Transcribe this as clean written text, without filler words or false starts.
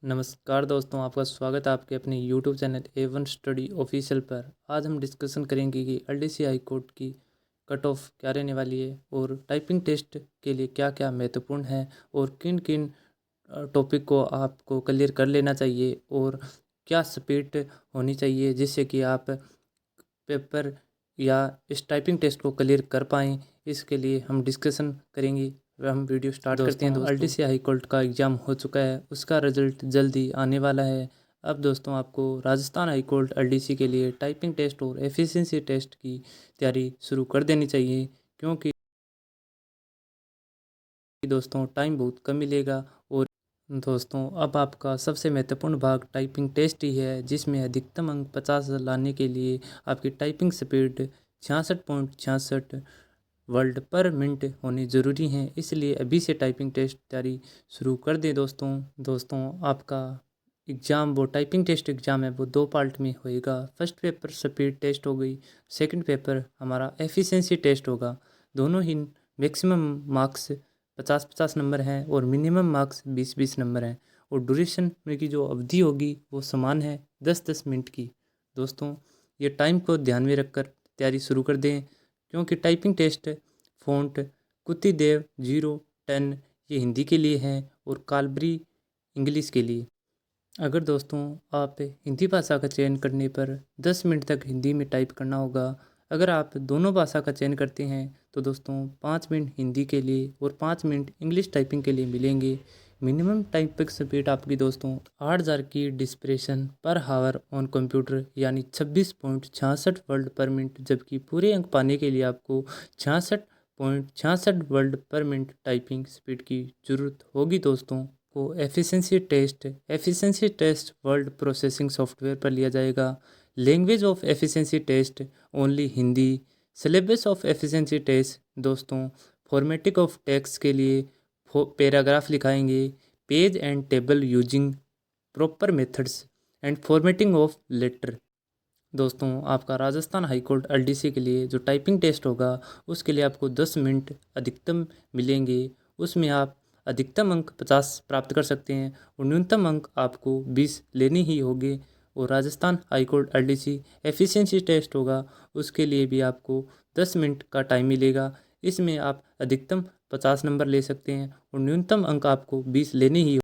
नमस्कार दोस्तों, आपका स्वागत है आपके अपने YouTube channel A1 study official पर। आज हम डिस्कशन करेंगे कि LDC हाई कोर्ट की कट ऑफ क्या रहने वाली है और टाइपिंग टेस्ट के लिए क्या क्या महत्वपूर्ण है और किन किन टॉपिक को आपको क्लियर कर लेना चाहिए और क्या स्पीड होनी चाहिए जिससे कि आप पेपर या इस टाइपिंग टेस्ट को क्लियर कर पाएँ। इसके लिए हम डिस्कशन करेंगे। हम वीडियो स्टार्ट करते हैं। LDC हाई कोर्ट का एग्ज़ाम हो चुका है, उसका रिजल्ट जल्दी आने वाला है। अब दोस्तों आपको राजस्थान हाई कोर्ट LDC के लिए टाइपिंग टेस्ट और एफिशिएंसी टेस्ट की तैयारी शुरू कर देनी चाहिए, क्योंकि दोस्तों टाइम बहुत कम मिलेगा। और दोस्तों अब आपका सबसे महत्वपूर्ण भाग टाइपिंग टेस्ट ही है, जिसमें अधिकतम अंक 50 लाने के लिए आपकी टाइपिंग स्पीड 66.66 वर्ड पर मिनट होनी ज़रूरी है। इसलिए अभी से टाइपिंग टेस्ट तैयारी शुरू कर दें दोस्तों आपका एग्ज़ाम वो टाइपिंग टेस्ट एग्ज़ाम है, वो 2 पार्ट में होएगा। फर्स्ट पेपर स्पीड टेस्ट हो गई, सेकंड पेपर हमारा एफिशिएंसी टेस्ट होगा। दोनों ही मैक्सिमम मार्क्स 50-50 नंबर हैं और मिनिमम मार्क्स 20-20 नंबर हैं। और ड्यूरेशन में की जो अवधि होगी वो समान है, 10-10 मिनट की। दोस्तों ये टाइम को ध्यान में रखकर तैयारी शुरू कर दें, क्योंकि टाइपिंग टेस्ट फ़ॉन्ट कुत्तीदेव 010 ये हिंदी के लिए है और कालबरी इंग्लिश के लिए। अगर दोस्तों आप हिंदी भाषा का चयन करने पर 10 मिनट तक हिंदी में टाइप करना होगा। अगर आप दोनों भाषा का चयन करते हैं तो दोस्तों 5 मिनट हिंदी के लिए और 5 मिनट इंग्लिश टाइपिंग के लिए मिलेंगे। मिनिमम टाइपिंग स्पीड आपकी दोस्तों 8000 की डिस्प्रेशन पर हावर ऑन कंप्यूटर यानी 26.66 वर्ड पर मिनट, जबकि पूरे अंक पाने के लिए आपको 66.66 वर्ड पर मिनट टाइपिंग स्पीड की ज़रूरत होगी। दोस्तों को efficiency test word processing software पर लिया जाएगा। Language of efficiency test only Hindi. Syllabus of efficiency test दोस्तों फॉर्मेटिंग ऑफ टेक्स्ट के लिए पैराग्राफ लिखाएंगे, page and table using proper methods and formatting of letter. दोस्तों आपका राजस्थान हाई कोर्ट LDC के लिए जो टाइपिंग टेस्ट होगा उसके लिए आपको 10 मिनट अधिकतम मिलेंगे। उसमें आप अधिकतम अंक 50 प्राप्त कर सकते हैं और न्यूनतम अंक आपको 20 लेने ही होंगे। और Rajasthan high court LDC efficiency test होगा, उसके लिए भी आपको 10 मिनट का टाइम मिलेगा। इसमें आप अधिकतम 50 नंबर ले सकते हैं और न्यूनतम अंक आपको 20 लेने ही